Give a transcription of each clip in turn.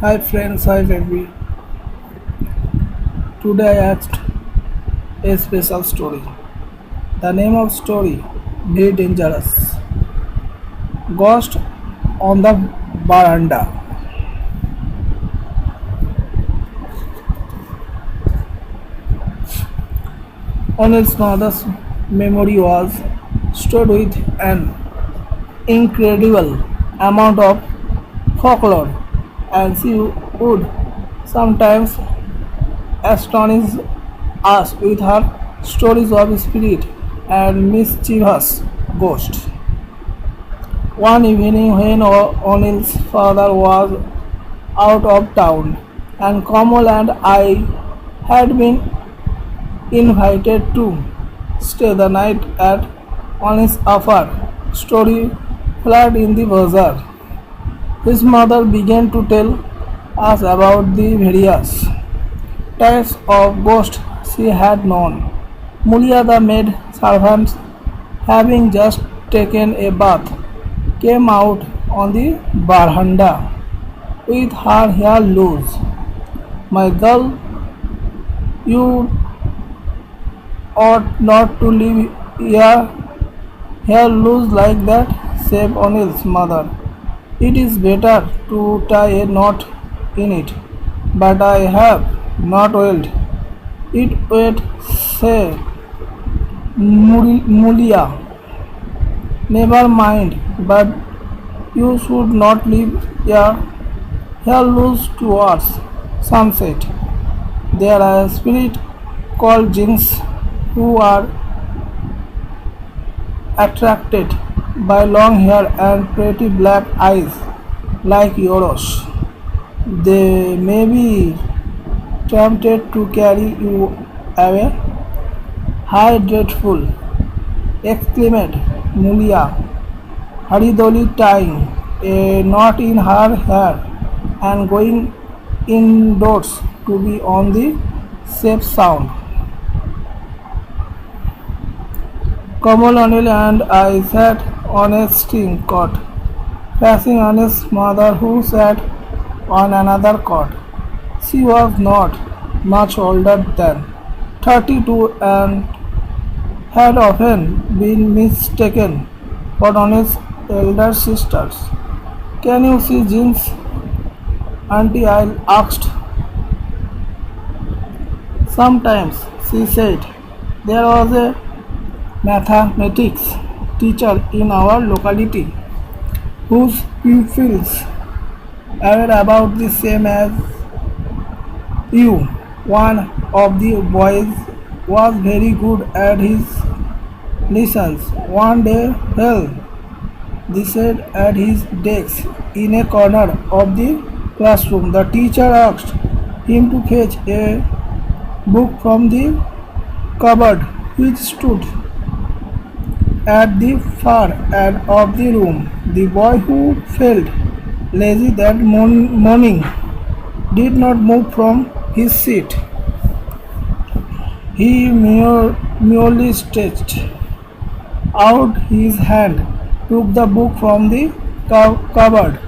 Hi friends, hi baby. Today I asked a special story. The name of story, Very Dangerous. Ghost on the Veranda. Onel's mother's memory was stored with an incredible amount of folklore, and she would sometimes astonish us with her stories of spirit and mischievous ghosts. One evening when O'Neill's father was out of town and Kamal and I had been invited to stay the night at O'Neill's upper story flat in the bazaar. His mother began to tell us about the various types of ghosts she had known. Mulia, the maid servant, having just taken a bath, came out on the veranda with her hair loose. My girl, you ought not to leave your hair loose like that, said O'Neill's mother. It is better to tie a knot in it. But I have not oiled it yet, said Mulia. Never mind, but you should not leave your hair loose towards sunset. There are spirits called jinns who are attracted by long hair and pretty black eyes like yours. They may be tempted to carry you away. Hi, dreadful! Exclaimed Mulia, hurriedly tying a knot in her hair and going indoors to be on the safe sound. Kamal, Anil and I sat on a string cot, facing Anil's mother who sat on another cot. She was not much older than 32 and had often been mistaken for Anil's elder sisters. Can you see jeans? Auntie, I asked. Sometimes, she said. There was a mathematics teacher in our locality whose pupils were about the same as you. One of the boys was very good at his lessons. One day fell sat at his desk in a corner of the classroom. The teacher asked him to fetch a book from the cupboard which stood at the far end of the room. The boy, who felt lazy that morning, did not move from his seat. He merely stretched out his hand, took the book from the cupboard,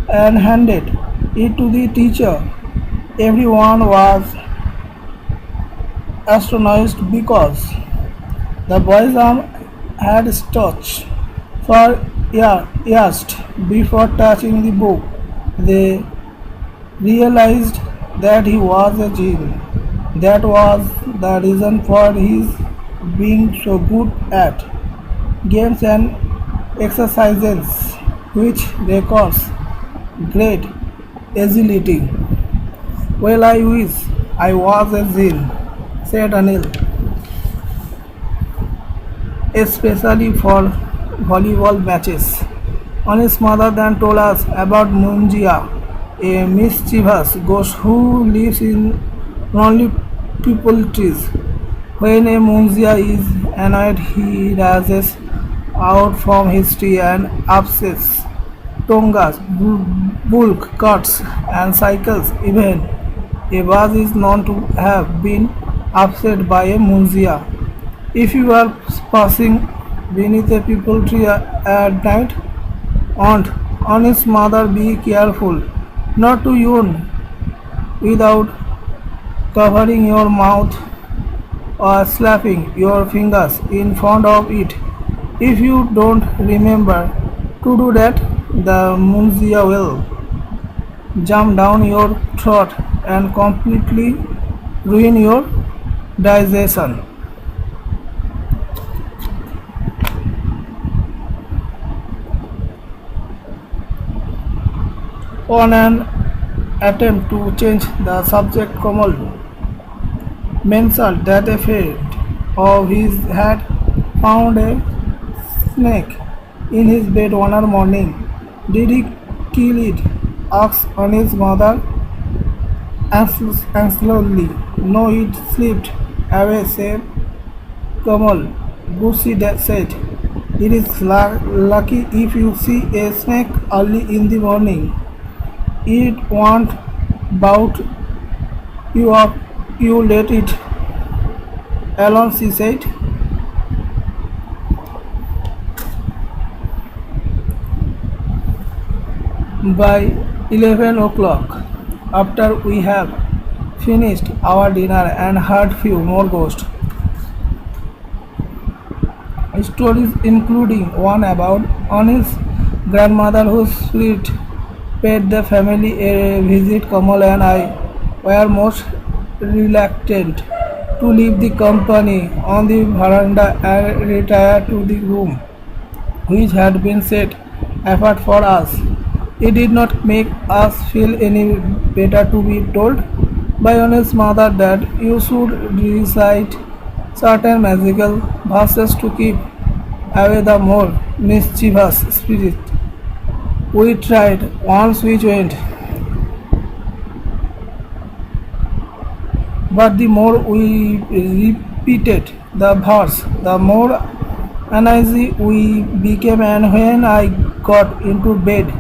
and handed it to the teacher. Everyone was astonished because the boy's arm had stretched for years before touching the book. They realized that he was a jinn. That was the reason for his being so good at games and exercises, which requires great agility. Well, I wish I was a jinn, said Anil, especially for volleyball matches. Anil's mother then told us about Munjia, a mischievous ghost who lives in lonely people trees. When a Munjia is annoyed, he rises out from his tree and upsets tongas, bulk carts, and cycles. Even a bus is known to have been upset by a Munjia. If you are passing beneath a people tree at night, aunt, honest mother, be careful. not to yawn without covering your mouth or slapping your fingers in front of it. If you don't remember to do that, the munzia will jump down your throat and completely ruin your digestion. On an attempt to change the subject, Kamal mentioned that a friend of his had found a snake in his bed one morning. Did he kill it? Asked Anil's mother anxiously. No, it slipped away, said Kamal. Gusi said, it is lucky if you see a snake early in the morning. It won't bout you up, you let it alone, she said. By 11 o'clock, after we have finished our dinner and heard few more ghost stories, including one about Anil's grandmother whose spirit paid the family a visit, Kamal and I were most reluctant to leave the company on the veranda and retire to the room which had been set apart for us. It did not make us feel any better to be told by Anil's mother that you should recite certain magical verses to keep away the more mischievous spirit. We tried once we went, but the more we repeated the verse, the more uneasy we became, and when I got into bed,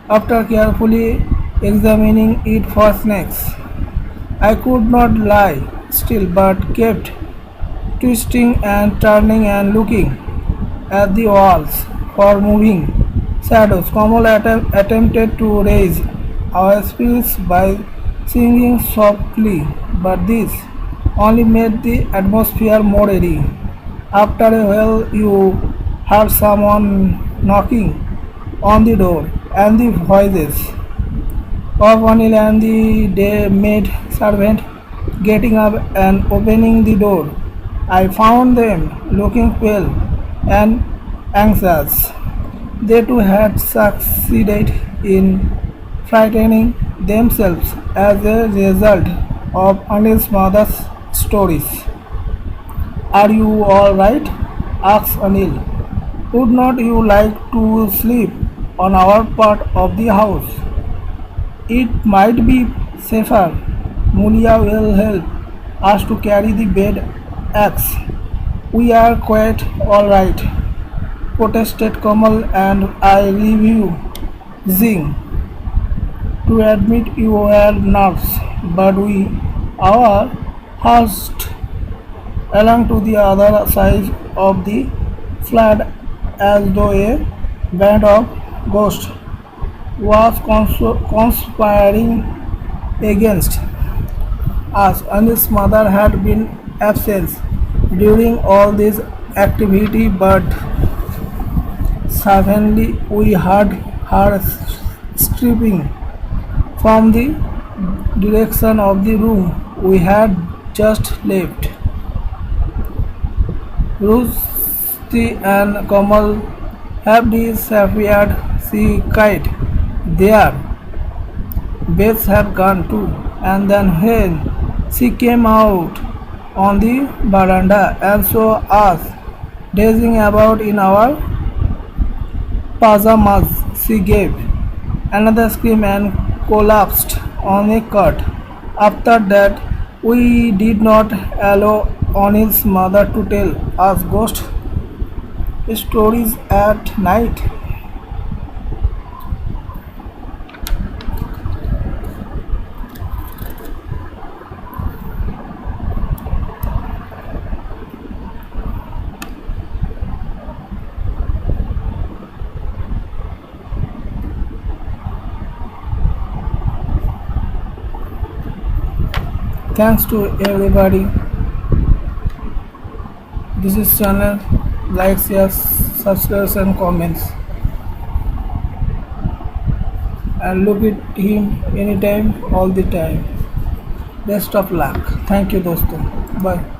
after carefully examining it for snakes, I could not lie still but kept twisting and turning and looking at the walls for moving shadows. Kamal attempted to raise our spirits by singing softly, but this only made the atmosphere more airy. After a while, you heard someone knocking on the door, and the voices of Anil and the maid servant getting up and opening the door. I found them looking pale and anxious. They too had succeeded in frightening themselves as a result of Anil's mother's stories. Are you all right? Asked Anil. Would not you like to sleep on our part of the house? It might be safer. Mulia will help us to carry the bed axe. We are quite all right, protested Kamal, and I refusing to admit you were nervous, but we are hushed along to the other side of the flat as though a band of ghosts was conspiring against us. Anil's mother had been absent during all this activity, but suddenly we heard her stripping from the direction of the room we had just left. Rusty and Kamal have disappeared, she cried. Their beds have gone too. And then when she came out on the veranda and saw us dazing about in our pajamas, she gave another scream and collapsed on a cot. After that, we did not allow Anil's mother to tell us ghost stories at night. Thanks to everybody. This is channel. Like, share, subscribe and comments. And look at him anytime, all the time. Best of luck. Thank you, दोस्तों. Bye.